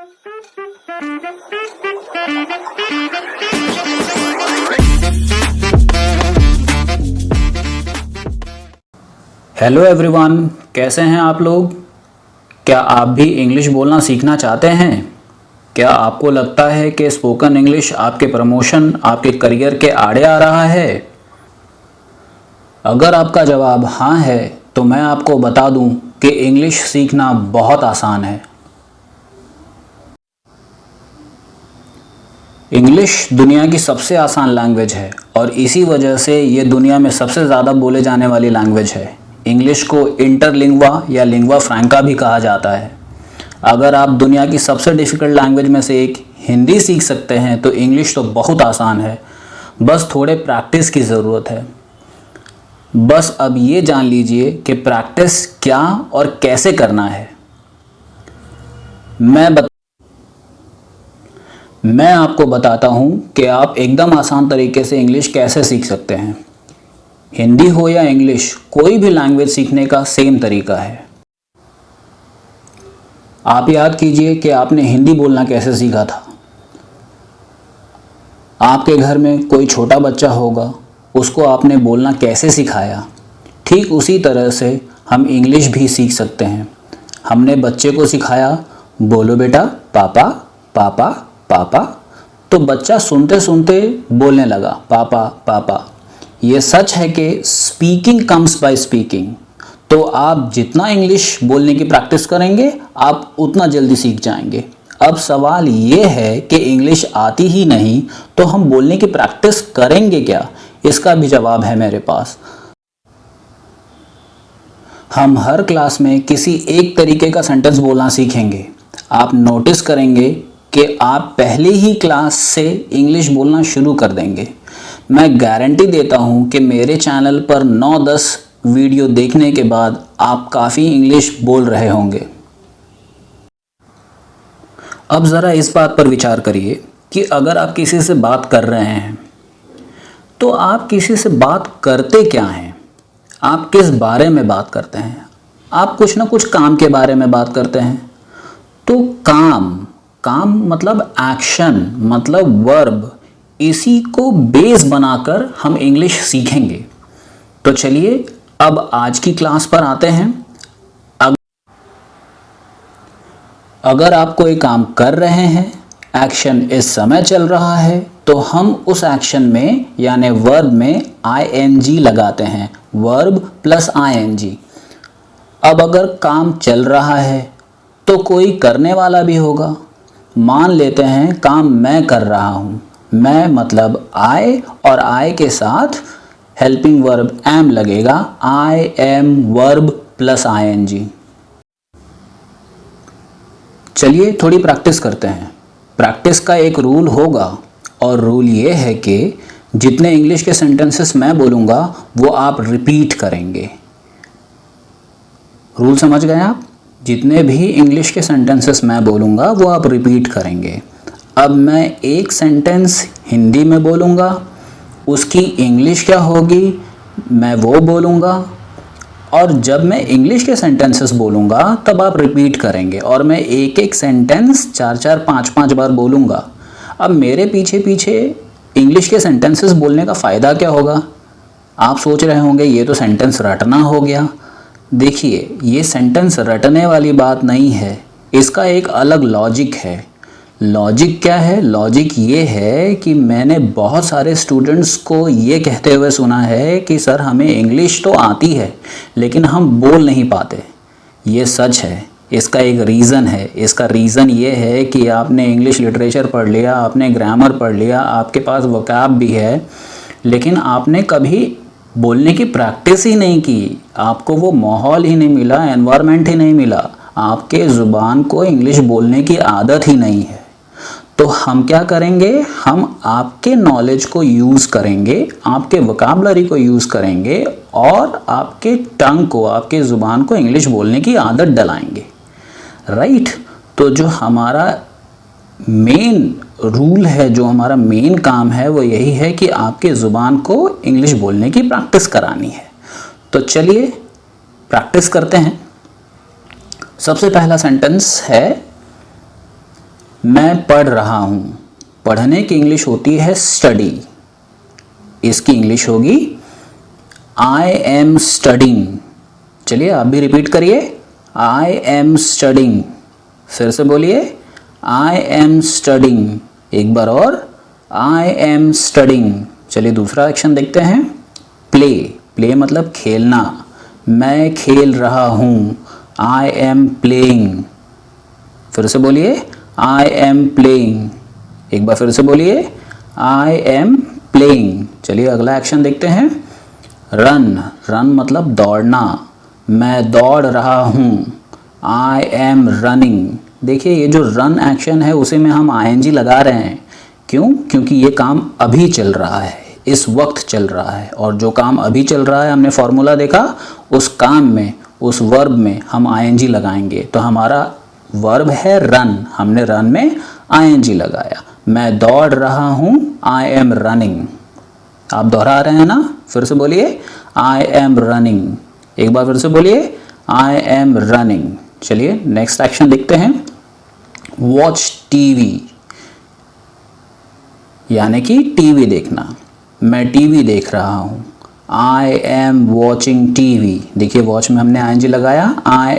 Hello everyone, कैसे हैं आप लोग। क्या आप भी इंग्लिश बोलना सीखना चाहते हैं? क्या आपको लगता है कि स्पोकन इंग्लिश आपके प्रमोशन, आपके करियर के आड़े आ रहा है? अगर आपका जवाब हाँ है तो मैं आपको बता दूं कि इंग्लिश सीखना बहुत आसान है। इंग्लिश दुनिया की सबसे आसान लैंग्वेज है और इसी वजह से ये दुनिया में सबसे ज़्यादा बोले जाने वाली लैंग्वेज है। इंग्लिश को इंटरलिंग्वा या लिंग्वा फ्रैंका भी कहा जाता है। अगर आप दुनिया की सबसे डिफ़िकल्ट लैंग्वेज में से एक हिंदी सीख सकते हैं तो इंग्लिश तो बहुत आसान है, बस थोड़े प्रैक्टिस की ज़रूरत है। बस अब ये जान लीजिए कि प्रैक्टिस क्या और कैसे करना है। मैं आपको बताता हूँ कि आप एकदम आसान तरीके से इंग्लिश कैसे सीख सकते हैं। हिंदी हो या इंग्लिश, कोई भी लैंग्वेज सीखने का सेम तरीका है। आप याद कीजिए कि आपने हिंदी बोलना कैसे सीखा था। आपके घर में कोई छोटा बच्चा होगा, उसको आपने बोलना कैसे सिखाया। ठीक उसी तरह से हम इंग्लिश भी सीख सकते हैं। हमने बच्चे को सिखाया, बोलो बेटा पापा पापा पापा, तो बच्चा सुनते सुनते बोलने लगा पापा पापा। ये सच है कि स्पीकिंग कम्स बाय स्पीकिंग। तो आप जितना इंग्लिश बोलने की प्रैक्टिस करेंगे आप उतना जल्दी सीख जाएंगे। अब सवाल ये है कि इंग्लिश आती ही नहीं तो हम बोलने की प्रैक्टिस करेंगे क्या? इसका भी जवाब है मेरे पास। हम हर क्लास में किसी एक तरीके का सेंटेंस बोलना सीखेंगे। आप नोटिस करेंगे कि आप पहली ही क्लास से इंग्लिश बोलना शुरू कर देंगे। मैं गारंटी देता हूं कि मेरे चैनल पर 9-10 वीडियो देखने के बाद आप काफ़ी इंग्लिश बोल रहे होंगे। अब ज़रा इस बात पर विचार करिए कि अगर आप किसी से बात कर रहे हैं तो आप किसी से बात करते क्या हैं? आप किस बारे में बात करते हैं? आप कुछ ना कुछ काम के बारे में बात करते हैं। तो काम मतलब एक्शन, मतलब वर्ब, इसी को बेस बनाकर हम इंग्लिश सीखेंगे। तो चलिए अब आज की क्लास पर आते हैं। अगर आप कोई काम कर रहे हैं, एक्शन इस समय चल रहा है, तो हम उस एक्शन में यानी वर्ब में ing लगाते हैं, वर्ब प्लस ing। अब अगर काम चल रहा है तो कोई करने वाला भी होगा। मान लेते हैं काम मैं कर रहा हूँ। मैं मतलब I, और I के साथ हेल्पिंग वर्ब am लगेगा, I am verb plus ing। चलिए थोड़ी प्रैक्टिस करते हैं। प्रैक्टिस का एक रूल होगा और रूल ये है कि जितने इंग्लिश के सेंटेंसेस मैं बोलूँगा वो आप रिपीट करेंगे। रूल समझ गए आप? जितने भी इंग्लिश के सेंटेंसेस मैं बोलूँगा वो आप रिपीट करेंगे। अब मैं एक सेंटेंस हिंदी में बोलूँगा, उसकी इंग्लिश क्या होगी मैं वो बोलूँगा, और जब मैं इंग्लिश के सेंटेंसेस बोलूँगा तब आप रिपीट करेंगे और मैं एक एक सेंटेंस 4-4, 5-5 बार बोलूँगा। अब मेरे पीछे पीछे इंग्लिश के सेंटेंसेस बोलने का फ़ायदा क्या होगा? आप सोच रहे होंगे ये तो सेंटेंस रटना हो गया। देखिए, ये सेंटेंस रटने वाली बात नहीं है, इसका एक अलग लॉजिक है। लॉजिक क्या है? लॉजिक ये है कि मैंने बहुत सारे स्टूडेंट्स को ये कहते हुए सुना है कि सर हमें इंग्लिश तो आती है लेकिन हम बोल नहीं पाते। ये सच है। इसका एक रीज़न है। इसका रीज़न ये है कि आपने इंग्लिश लिटरेचर पढ़ लिया, आपने ग्रामर पढ़ लिया, आपके पास वोकैब भी है, लेकिन आपने कभी बोलने की प्रैक्टिस ही नहीं की। आपको वो माहौल ही नहीं मिला, एनवायरनमेंट ही नहीं मिला, आपके ज़ुबान को इंग्लिश बोलने की आदत ही नहीं है। तो हम क्या करेंगे? हम आपके नॉलेज को यूज़ करेंगे, आपके वोकैबुलरी को यूज़ करेंगे और आपके टंग को, आपके ज़ुबान को इंग्लिश बोलने की आदत डलाएंगे। राइट? तो जो हमारा मेन रूल है, जो हमारा मेन काम है वो यही है कि आपके ज़ुबान को इंग्लिश बोलने की प्रैक्टिस करानी है। तो चलिए प्रैक्टिस करते हैं। सबसे पहला सेंटेंस है मैं पढ़ रहा हूँ, पढ़ने की इंग्लिश होती है स्टडी, इसकी इंग्लिश होगी आई एम स्टडिंग। चलिए आप भी रिपीट करिए, आई एम स्टडिंग। फिर से बोलिए, आई एम स्टडिंग। एक बार और, आई एम स्टडिंग। चलिए दूसरा एक्शन देखते हैं, प्ले। प्ले मतलब खेलना, मैं खेल रहा हूँ, आई एम प्लेइंग। फिर से बोलिए, आई एम प्लेइंग। एक बार फिर से बोलिए, आई एम प्लेइंग। चलिए अगला एक्शन देखते हैं, रन। रन मतलब दौड़ना, मैं दौड़ रहा हूँ, आई एम रनिंग। देखिए ये जो रन एक्शन है उसे में हम आईएनजी लगा रहे हैं, क्यों? क्योंकि ये काम अभी चल रहा है, इस वक्त चल रहा है, और जो काम अभी चल रहा है हमने फॉर्मूला देखा, उस काम में, उस वर्ब में हम आईएनजी लगाएंगे। तो हमारा वर्ब है रन, हमने रन में आईएनजी लगाया। मैं दौड़ रहा हूँ, आई एम रनिंग। आप दोहरा रहे हैं ना? फिर से बोलिए, आई एम रनिंग। एक बार फिर से बोलिए, आई एम रनिंग। चलिए नेक्स्ट एक्शन देखते हैं, वॉच टीवी, यानी कि टीवी देखना, मैं टीवी देख रहा हूँ, आई एम वॉचिंग टीवी। देखिए वॉच में हमने आईएनजी लगाया, आई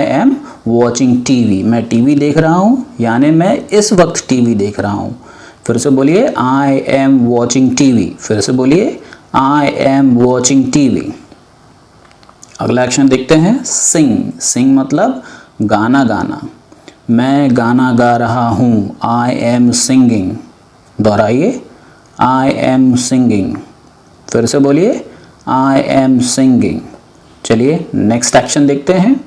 एम वॉचिंग टीवी, मैं टीवी देख रहा हूँ, यानी मैं इस वक्त टीवी देख रहा हूँ। फिर से बोलिए, आई एम वॉचिंग टीवी। फिर से बोलिए, आई एम वॉचिंग टीवी। अगला एक्शन देखते हैं, सिंग। सिंग मतलब गाना गाना, मैं गाना गा रहा हूँ, आई एम सिंगिंग। दोहराइए, आई एम सिंगिंग। फिर से बोलिए, आई एम सिंगिंग। चलिए नेक्स्ट एक्शन देखते हैं,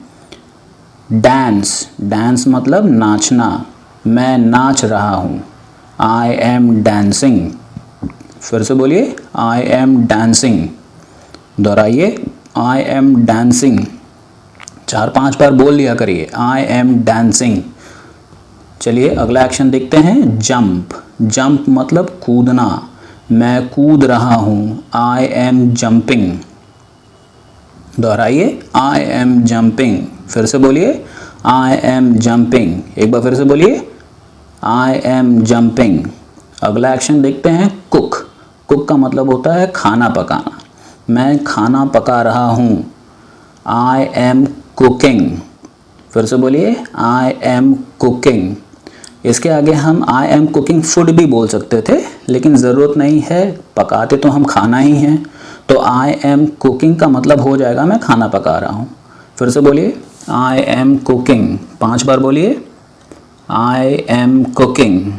डांस। डांस मतलब नाचना, मैं नाच रहा हूँ, आई एम डांसिंग। फिर से बोलिए, आई एम डांसिंग। दोहराइए, आई एम डांसिंग। 4-5 बार बोल लिया करिए, आई एम डांसिंग। चलिए अगला एक्शन देखते हैं, जंप। जंप मतलब कूदना, मैं कूद रहा हूँ, आई एम जंपिंग। दोहराइए, आई एम जंपिंग। फिर से बोलिए, आई एम जंपिंग। एक बार फिर से बोलिए, आई एम जंपिंग। अगला एक्शन देखते हैं, कुक। कुक का मतलब होता है खाना पकाना, मैं खाना पका रहा हूँ, आई एम कुकिंग। फिर से बोलिए, आई एम कुकिंग। इसके आगे हम आई एम कुकिंग फूड भी बोल सकते थे, लेकिन ज़रूरत नहीं है, पकाते तो हम खाना ही हैं। तो आई एम कुकिंग का मतलब हो जाएगा मैं खाना पका रहा हूँ। फिर से बोलिए, आई एम कुकिंग। 5 बार बोलिए, आई एम कुकिंग।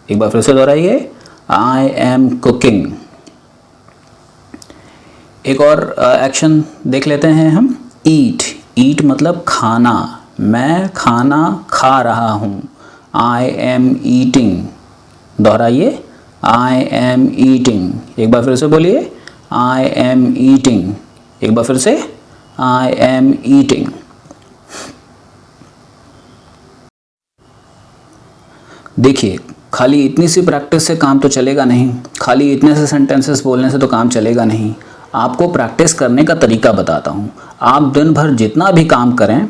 एक बार फिर से दोहराइए, आई एम कुकिंग। एक और एक्शन देख लेते हैं हम, ईट। ईट मतलब खाना, मैं खाना खा रहा हूँ, आई एम ईटिंग। दोहराइए, आई एम ईटिंग। एक बार फिर से बोलिए, आई एम ईटिंग। एक बार फिर से, आई एम ईटिंग। देखिए खाली इतनी सी प्रैक्टिस से काम तो चलेगा नहीं, खाली इतने से सेंटेंसेस बोलने से तो काम चलेगा नहीं। आपको प्रैक्टिस करने का तरीका बताता हूँ। आप दिन भर जितना भी काम करें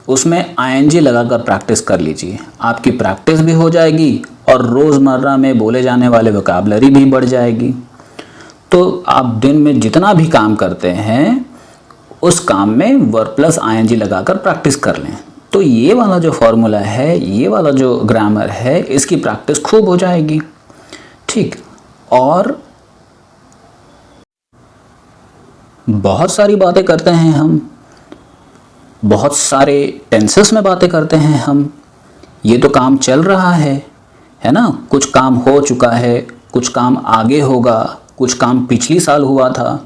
उसमें आईएनजी लगाकर प्रैक्टिस कर लीजिए, आपकी प्रैक्टिस भी हो जाएगी और रोज़मर्रा में बोले जाने वाले वोकैबुलरी भी बढ़ जाएगी। तो आप दिन में जितना भी काम करते हैं उस काम में वर्ब प्लस आईएनजी लगाकर प्रैक्टिस कर लें। तो ये वाला जो फॉर्मूला है, ये वाला जो ग्रामर है, इसकी प्रैक्टिस खूब हो जाएगी। ठीक, और बहुत सारी बातें करते हैं हम, बहुत सारे टेंसेस में बातें करते हैं हम। ये तो काम चल रहा है ना? कुछ काम हो चुका है, कुछ काम आगे होगा, कुछ काम पिछली साल हुआ था,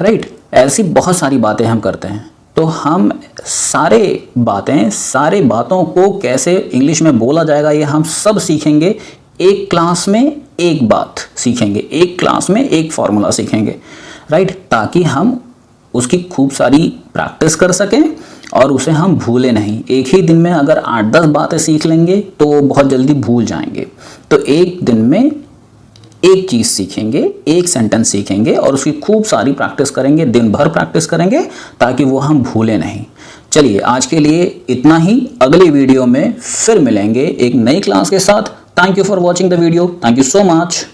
राइट? ऐसी बहुत सारी बातें हम करते हैं। तो हम सारे बातों को कैसे इंग्लिश में बोला जाएगा ये हम सब सीखेंगे। एक क्लास में एक बात सीखेंगे, एक क्लास में एक फॉर्मूला सीखेंगे, राइट? ताकि हम उसकी खूब सारी प्रैक्टिस कर सकें और उसे हम भूलें नहीं। एक ही दिन में अगर 8-10 बातें सीख लेंगे तो बहुत जल्दी भूल जाएंगे। तो एक दिन में एक चीज़ सीखेंगे, एक सेंटेंस सीखेंगे और उसकी खूब सारी प्रैक्टिस करेंगे, दिन भर प्रैक्टिस करेंगे ताकि वो हम भूलें नहीं। चलिए आज के लिए इतना ही, अगली वीडियो में फिर मिलेंगे एक नई क्लास के साथ। Thank you for watching the video, thank you so much.